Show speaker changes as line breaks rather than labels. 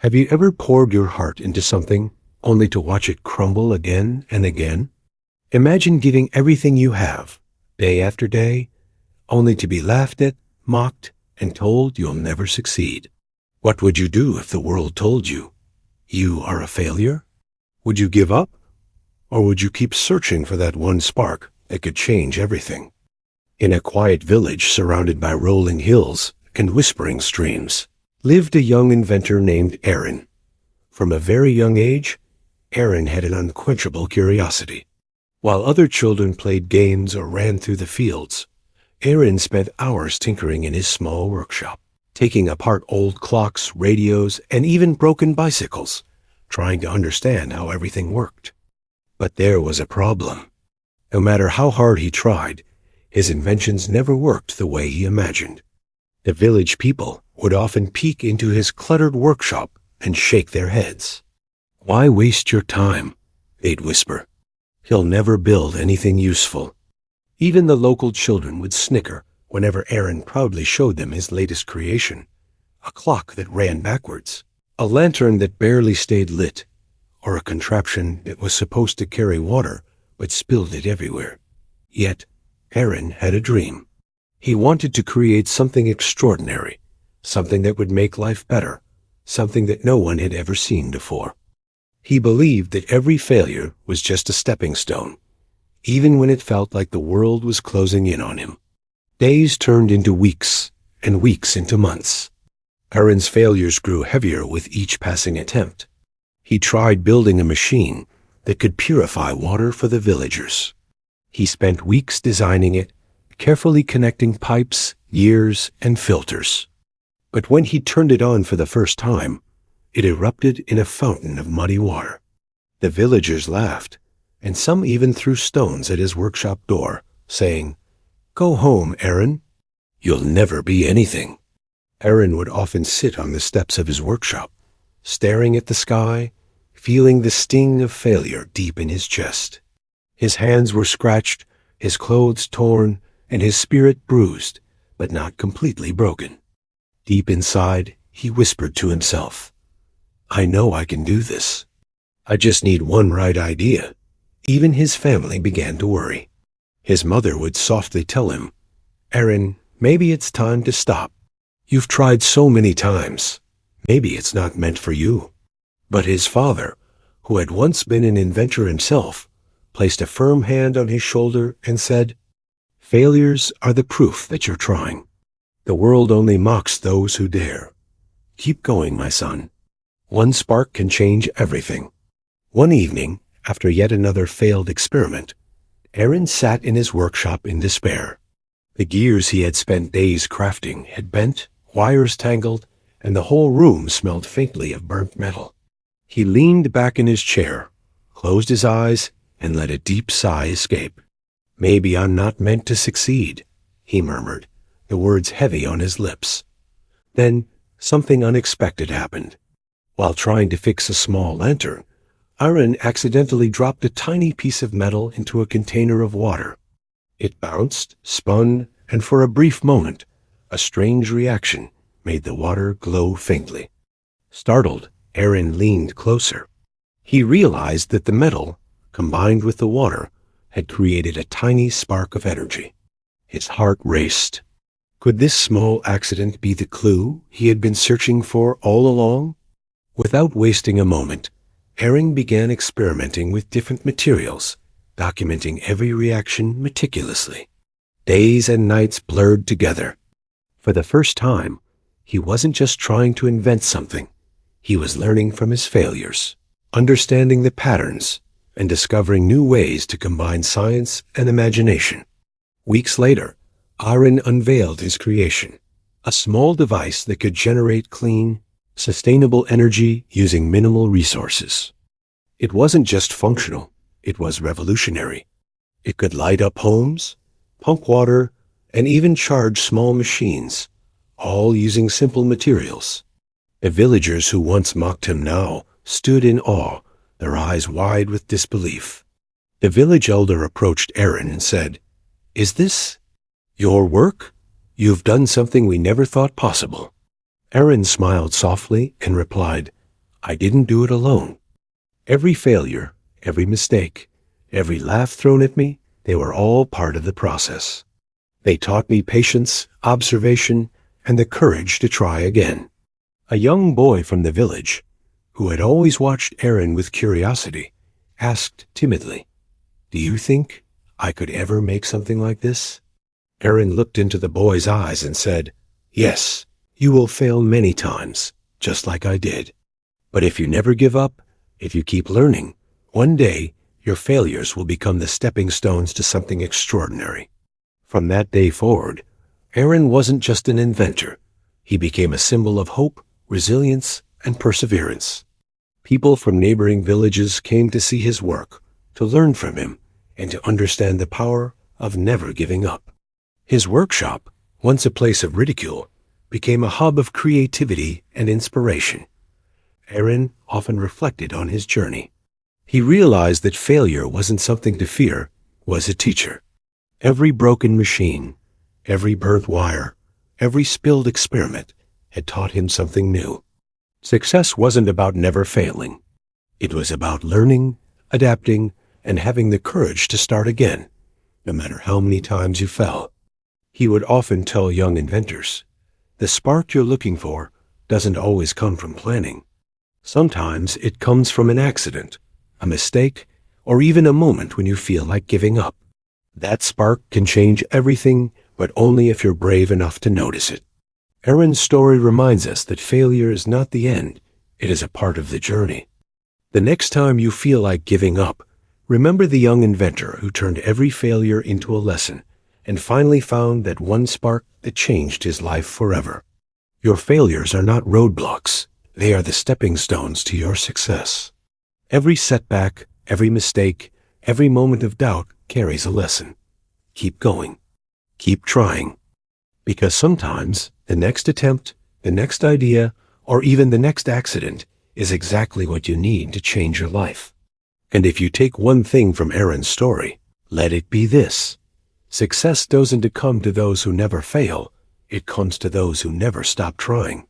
Have you ever poured your heart into something only to watch it crumble again and again? Imagine giving everything you have, day after day, only to be laughed at, mocked, and told you'll never succeed. What would you do if the world told you you are a failure? Would you give up? Or would you keep searching for that one spark that could change everything? In a quiet village surrounded by rolling hills and whispering streams, lived a young inventor named Aaron. From a very young age, Aaron had an unquenchable curiosity. While other children played games or ran through the fields, Aaron spent hours tinkering in his small workshop, taking apart old clocks, radios, and even broken bicycles, trying to understand how everything worked. But there was a problem. No matter how hard he tried, his inventions never worked the way he imagined. The village people would often peek into his cluttered workshop and shake their heads. "Why waste your time?" they'd whisper. "He'll never build anything useful." Even the local children would snicker whenever Aaron proudly showed them his latest creation, a clock that ran backwards, a lantern that barely stayed lit, or a contraption that was supposed to carry water but spilled it everywhere. Yet, Aaron had a dream. He wanted to create something extraordinary, something that would make life better, something that no one had ever seen before. He believed that every failure was just a stepping stone, even when it felt like the world was closing in on him. Days turned into weeks, and weeks into months. Aaron's failures grew heavier with each passing attempt. He tried building a machine that could purify water for the villagers. He spent weeks designing it, carefully connecting pipes, gears, and filters. But when he turned it on for the first time, it erupted in a fountain of muddy water. The villagers laughed, and some even threw stones at his workshop door, saying, "Go home, Aaron. You'll never be anything." Aaron would often sit on the steps of his workshop, staring at the sky, feeling the sting of failure deep in his chest. His hands were scratched, his clothes torn, and his spirit bruised, but not completely broken. Deep inside, he whispered to himself, "I know I can do this. I just need one right idea." Even his family began to worry. His mother would softly tell him, "Aaron, maybe it's time to stop. You've tried so many times. Maybe it's not meant for you." But his father, who had once been an inventor himself, placed a firm hand on his shoulder and said, "Failures are the proof that you're trying. The world only mocks those who dare. Keep going, my son. One spark can change everything." One evening, after yet another failed experiment, Aaron sat in his workshop in despair. The gears he had spent days crafting had bent, wires tangled, and the whole room smelled faintly of burnt metal. He leaned back in his chair, closed his eyes, and let a deep sigh escape. "Maybe I'm not meant to succeed," he murmured, the words heavy on his lips. Then something unexpected happened. While trying to fix a small lantern, Aaron accidentally dropped a tiny piece of metal into a container of water. It bounced, spun, and for a brief moment, a strange reaction made the water glow faintly. Startled, Aaron leaned closer. He realized that the metal, combined with the water, had created a tiny spark of energy. His heart raced. Could this small accident be the clue he had been searching for all along? Without wasting a moment, Aaron began experimenting with different materials, documenting every reaction meticulously. Days and nights blurred together. For the first time, he wasn't just trying to invent something. He was learning from his failures, understanding the patterns, and discovering new ways to combine science and imagination. Weeks later, Aaron unveiled his creation, a small device that could generate clean, sustainable energy using minimal resources. It wasn't just functional, it was revolutionary. It could light up homes, pump water, and even charge small machines, all using simple materials. The villagers who once mocked him now stood in awe, their eyes wide with disbelief. The village elder approached Aaron and said, "Is this your work? You've done something we never thought possible." Aaron smiled softly and replied, I didn't do it alone. Every failure, every mistake, every laugh thrown at me, they were all part of the process. They taught me patience, observation, and the courage to try again. A young boy from the village, who had always watched Aaron with curiosity, asked timidly, "Do you think I could ever make something like this?" Aaron looked into the boy's eyes and said, "Yes, you will fail many times, just like I did. But if you never give up, if you keep learning, one day your failures will become the stepping stones to something extraordinary." From that day forward, Aaron wasn't just an inventor. He became a symbol of hope, resilience, and perseverance. People from neighboring villages came to see his work, to learn from him, and to understand the power of never giving up. His workshop, once a place of ridicule, became a hub of creativity and inspiration. Aaron often reflected on his journey. He realized that failure wasn't something to fear, it was a teacher. Every broken machine, every burnt wire, every spilled experiment had taught him something new. Success wasn't about never failing. It was about learning, adapting, and having the courage to start again, no matter how many times you fell. He would often tell young inventors, "The spark you're looking for doesn't always come from planning. Sometimes it comes from an accident, a mistake, or even a moment when you feel like giving up. That spark can change everything, but only if you're brave enough to notice it." Aaron's story reminds us that failure is not the end, it is a part of the journey. The next time you feel like giving up, remember the young inventor who turned every failure into a lesson and finally found that one spark that changed his life forever. Your failures are not roadblocks, they are the stepping stones to your success. Every setback, every mistake, every moment of doubt carries a lesson. Keep going. Keep trying. Because sometimes the next attempt, the next idea, or even the next accident is exactly what you need to change your life. And if you take one thing from Aaron's story, let it be this: success doesn't come to those who never fail, it comes to those who never stop trying.